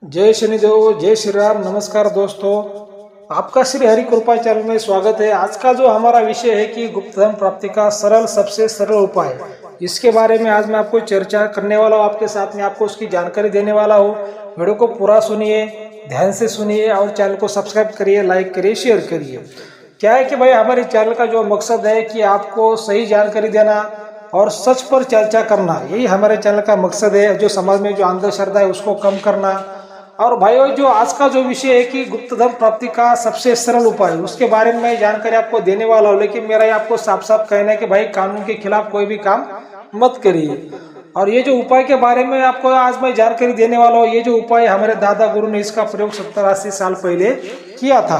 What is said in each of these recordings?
जय शनिदेव, जय श्री राम। नमस्कार दोस्तों, आपका श्री हरि कृपा चैनल में स्वागत है। आज का जो हमारा विषय है कि गुप्त धन प्राप्ति का सबसे सरल उपाय, इसके बारे में आज मैं आपको चर्चा करने वाला हूँ। आपके साथ में आपको उसकी जानकारी देने वाला हूँ। वीडियो को पूरा सुनिए, ध्यान से सुनिए और चैनल को सब्सक्राइब करिए, लाइक करिए, शेयर करिए। क्या है कि भाई हमारे चैनल का जो मकसद है कि आपको सही जानकारी देना और सच पर चर्चा करना, यही हमारे चैनल का मकसद है। जो समाज में जो अंधश्रद्धा है उसको कम करना। और भाइयों, जो आज का जो विषय है कि गुप्त धन प्राप्ति का सबसे सरल उपाय, उसके बारे में मैं जानकारी आपको देने वाला हूँ। लेकिन मेरा ये आपको साफ साफ कहना है कि भाई कानून के खिलाफ कोई भी काम मत करिए। और ये जो उपाय के बारे में आपको आज मैं जानकारी देने वाला हूँ, ये जो उपाय हमारे दादा गुरु ने इसका प्रयोग 70-80 साल पहले किया था।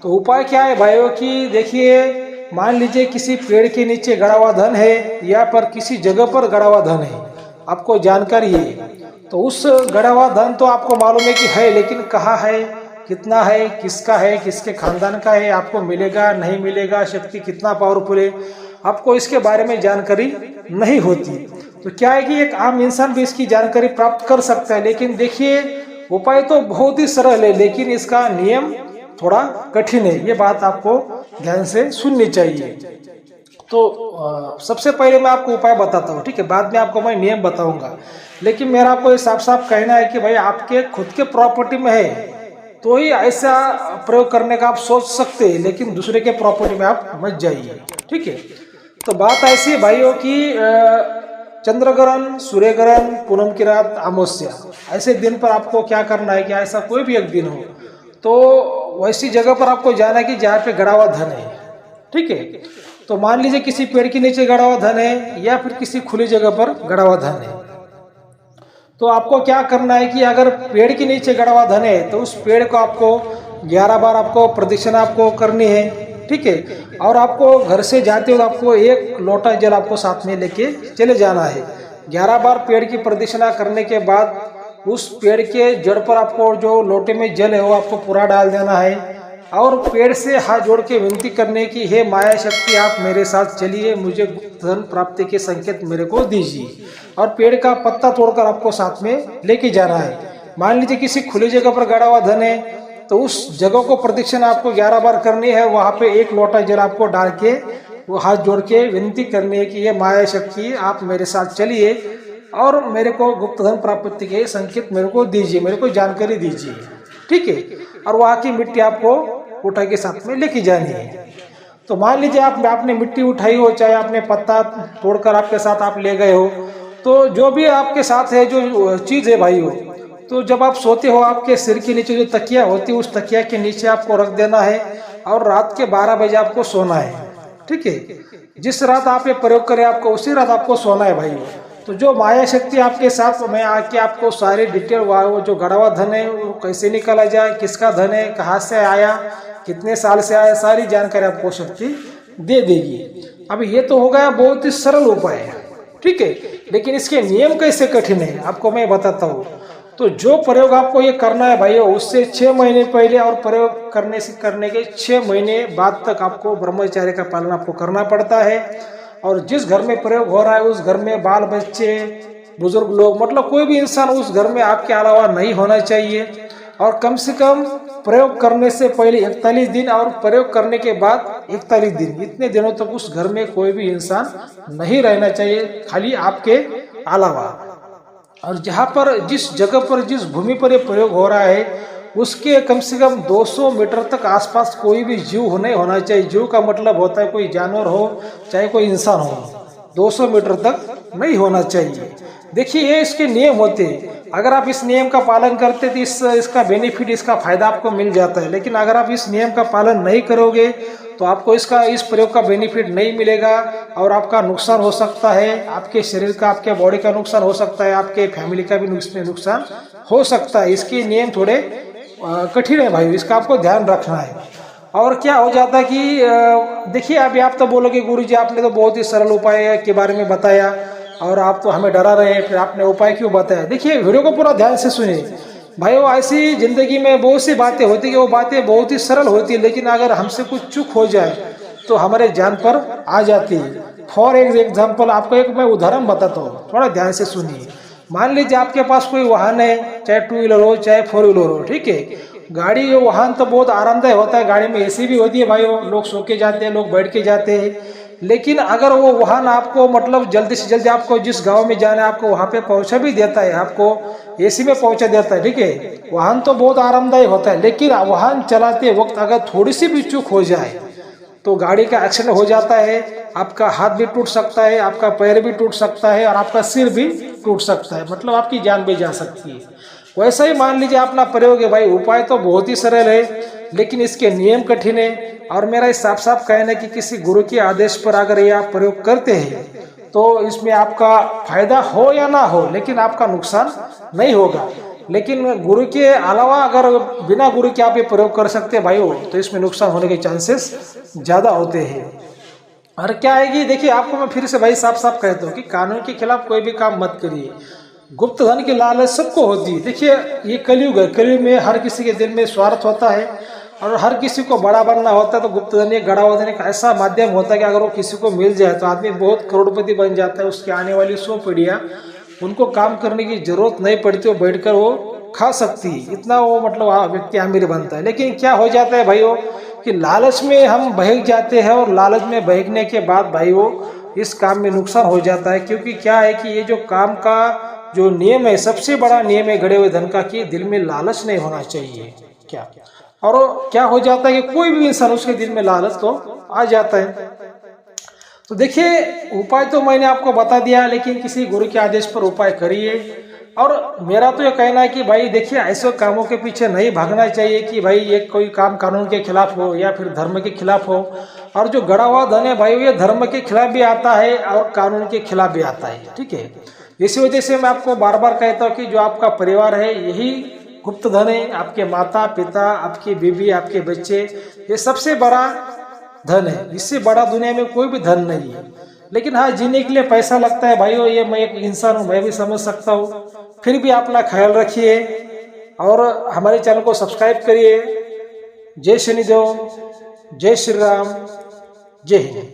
तो उपाय क्या है भाइयों की देखिए, मान लीजिए किसी पेड़ के नीचे गड़ा हुआ धन है या पर किसी जगह पर गड़ा हुआ धन है, आपको जानकारी है। तो उस गड़ा हुआ धन तो आपको मालूम है कि है, लेकिन कहाँ है, कितना है, किसका है, किसके खानदान का है, आपको मिलेगा नहीं मिलेगा, शक्ति कितना पावरफुल है, आपको इसके बारे में जानकारी नहीं होती। तो क्या है कि एक आम इंसान भी इसकी जानकारी प्राप्त कर सकता है। लेकिन देखिए, उपाय तो बहुत ही सरल है, लेकिन इसका नियम थोड़ा कठिन है। ये बात आपको ध्यान से सुननी चाहिए। तो सबसे पहले मैं आपको उपाय बताता हूँ, ठीक है, बाद में आपको मैं नियम बताऊंगा। लेकिन मेरा आपको ये साफ साफ कहना है कि भाई आपके खुद के प्रॉपर्टी में है तो ही ऐसा प्रयोग करने का आप सोच सकते हैं, लेकिन दूसरे के प्रॉपर्टी में आप मत जाइए, ठीक है। तो बात ऐसी है भाइयों की चंद्रग्रहण, सूर्यग्रहण, पूनम की रात, अमावस्या, ऐसे दिन पर आपको क्या करना है कि ऐसा कोई भी एक दिन हो तो वैसी जगह पर आपको जाना है कि जहाँ पे गड़ा हुआ धन है, ठीक है। तो मान लीजिए किसी पेड़ के नीचे गड़ा हुआ धन है या फिर किसी खुली जगह पर गड़ा हुआ धन है। तो आपको क्या करना है कि अगर पेड़ के नीचे गड़ा हुआ धन है तो उस पेड़ को आपको 11 बार आपको प्रदक्षिणा आपको करनी है, ठीक है। और आपको घर से जाते हो आपको एक लोटा जल आपको साथ में लेके चले जाना है। 11 बार पेड़ की प्रदक्षिणा करने के बाद उस पेड़ के जड़ पर आपको जो लोटे में जल है वो आपको पूरा डाल देना है और पेड़ से हाथ जोड़ के विनती करने की, हे माया शक्ति आप मेरे साथ चलिए, मुझे गुप्त धन प्राप्ति के संकेत मेरे को दीजिए। और पेड़ का पत्ता तोड़कर आपको साथ में लेके जाना है। मान लीजिए किसी खुली जगह पर गड़ा हुआ धन है तो उस जगह को प्रदक्षिणा आपको 11 बार करनी है। वहां पे एक लोटा जल आपको डाल के वो हाथ जोड़ के विनती करनी है कि ये माया शक्ति आप मेरे साथ चलिए और मेरे को गुप्त धन प्राप्ति के संकेत मेरे को दीजिए, मेरे को जानकारी दीजिए, ठीक है। और वहाँ की मिट्टी आपको उठा के साथ में लेके जानी है। तो मान लीजिए आपने मिट्टी उठाई हो, चाहे आपने पत्ता तोड़कर आपके साथ आप ले गए हो, तो जो भी आपके साथ है जो चीज है भाई हो, तो जब आप सोते हो आपके सिर के नीचे जो तकिया होती है उस तकिया के नीचे आपको रख देना है और रात के 12 बजे आपको सोना है, ठीक है। जिस रात आप ये प्रयोग करें आपको उसी रात आपको सोना है भाई। तो जो माया शक्ति आपके साथ में आके आपको सारी डिटेल, वो जो गड़ा हुआ धन है वो कैसे निकाला जाए, किसका धन है, कहाँ से आया, कितने साल से आया, सारी जानकारी आपको शक्ति दे देगी। अब ये तो हो गया बहुत ही सरल उपाय है, ठीक है। लेकिन इसके नियम कैसे कठिन है आपको मैं बताता हूँ। तो जो प्रयोग आपको ये करना है भाइयों, उससे 6 महीने पहले और प्रयोग करने के 6 महीने बाद तक आपको ब्रह्मचर्य का पालन आपको करना पड़ता है। और जिस घर में प्रयोग हो रहा है उस घर में बाल बच्चे, बुजुर्ग लोग, मतलब कोई भी इंसान उस घर में आपके अलावा नहीं होना चाहिए। और कम से कम प्रयोग करने से पहले 41 दिन और प्रयोग करने के बाद 41 दिन, इतने दिनों तक उस घर में कोई भी इंसान नहीं रहना चाहिए, खाली आपके अलावा। और जहाँ पर, जिस जगह पर, जिस भूमि पर ये प्रयोग हो रहा है उसके कम से कम 200 मीटर तक आसपास कोई भी जीव नहीं होना चाहिए। जीव का मतलब होता है कोई जानवर हो चाहे कोई इंसान हो, 200 मीटर तक नहीं होना चाहिए। देखिए ये इसके नियम होते हैं। अगर आप इस नियम का पालन करते तो इसका बेनिफिट, इसका फायदा आपको मिल जाता है। लेकिन अगर आप इस नियम का पालन नहीं करोगे तो आपको इस प्रयोग का बेनिफिट नहीं मिलेगा और आपका नुकसान हो सकता है। आपके शरीर का, आपके बॉडी का नुकसान हो सकता है, आपके फैमिली का भी नुकसान हो सकता है। इसके नियम थोड़े कठिन है भाई, इसका आपको ध्यान रखना है। और क्या हो जाता है कि देखिए, अभी आप तो बोलोगे गुरुजी आपने तो बहुत ही सरल उपाय के बारे में बताया और आप तो हमें डरा रहे हैं, फिर आपने उपाय क्यों बताया। देखिए वीडियो को पूरा ध्यान से सुनिए भाई। वो ऐसी जिंदगी में बहुत सी बातें होती है, वो बातें बहुत ही सरल होती है, लेकिन अगर हमसे कुछ चूक हो जाए तो हमारे जान पर आ जाती है। फॉर एग्जाम्पल आपको एक मैं उदाहरण बताता हूँ, थोड़ा ध्यान से सुनिए। मान लीजिए आपके पास कोई वाहन है, चाहे टू व्हीलर हो चाहे फोर व्हीलर हो, ठीक है। गाड़ी वाहन तो बहुत आरामदायक होता है, गाड़ी में एसी भी होती है भाइयों, लोग सो के जाते हैं, लोग बैठ के जाते हैं। लेकिन अगर वो वाहन आपको मतलब जल्दी से जल्दी आपको जिस गांव में जाना है आपको वहां पे पहुंचा भी देता है, आपको एसी में पहुंचा देता है, ठीक है, वाहन तो बहुत आरामदायक होता है। लेकिन वाहन चलाते वक्त अगर थोड़ी सी भी चूक हो जाए तो गाड़ी का एक्सीडेंट हो जाता है, आपका हाथ भी टूट सकता है, आपका पैर भी टूट सकता है और आपका सिर भी टूट सकता है, मतलब आपकी जान भी जा सकती है। वैसा ही मान लीजिए अपना प्रयोग है भाई, उपाय तो बहुत ही सरल है लेकिन इसके नियम कठिन है। और मेरा इस साफ साफ कहना है कि किसी गुरु के आदेश पर अगर ये आप प्रयोग करते हैं तो इसमें आपका फायदा हो या ना हो लेकिन आपका नुकसान नहीं होगा। लेकिन गुरु के अलावा अगर बिना गुरु के आप ये प्रयोग कर सकते हैं भाइयों तो इसमें नुकसान होने के चांसेस ज्यादा होते हैं। और क्या है कि देखिए, आपको मैं फिर से भाई साफ साफ कहता हूँ कि कानून के खिलाफ कोई भी काम मत करिए। गुप्त धन की लालच सबको होती है। देखिए, ये कलयुग है, कलयुग में हर किसी के दिल में स्वार्थ होता है और हर किसी को बड़ा बनना होता है। तो गुप्त धन एक गड़ा हुआ धन एक ऐसा माध्यम होता है कि अगर वो किसी को मिल जाए तो आदमी बहुत करोड़पति बन जाता है। उसकी आने वाली 100 पीढ़ियां उनको काम करने की जरूरत नहीं पड़ती, वो बैठकर वो खा सकती है, इतना वो मतलब व्यक्ति अमीर बनता है। लेकिन क्या हो जाता है भाइयों कि लालच में हम बहक जाते हैं और लालच में बहकने के बाद भाइयों इस काम में नुकसान हो जाता है। क्योंकि क्या है कि ये जो काम का जो नियम है, सबसे बड़ा नियम है गड़े हुए धन का कि दिल में लालच नहीं होना चाहिए। क्या और क्या हो जाता है कि कोई भी इंसान उसके दिल में लालच तो आ जाता है। तो देखिए, उपाय तो मैंने आपको बता दिया, लेकिन किसी गुरु के आदेश पर उपाय करिए। और मेरा तो ये कहना है कि भाई देखिए, ऐसे कामों के पीछे नहीं भागना चाहिए कि भाई ये कोई काम कानून के खिलाफ हो या फिर धर्म के खिलाफ हो। और जो गड़ा हुआ धन है भाई, ये धर्म के खिलाफ भी आता है और कानून के खिलाफ भी आता है, ठीक है। इसी वजह से मैं आपको बार बार कहता हूँ कि जो आपका परिवार है यही गुप्त धन है। आपके माता पिता, आपकी बीवी, आपके बच्चे, ये सबसे बड़ा धन है। इससे बड़ा दुनिया में कोई भी धन नहीं है। लेकिन हाँ, जीने के लिए पैसा लगता है भाइयों, ये मैं एक इंसान हूँ, मैं भी समझ सकता हूँ। फिर भी अपना ख्याल रखिए और हमारे चैनल को सब्सक्राइब करिए। जय शनिदेव, जय श्री राम, जय हिंद।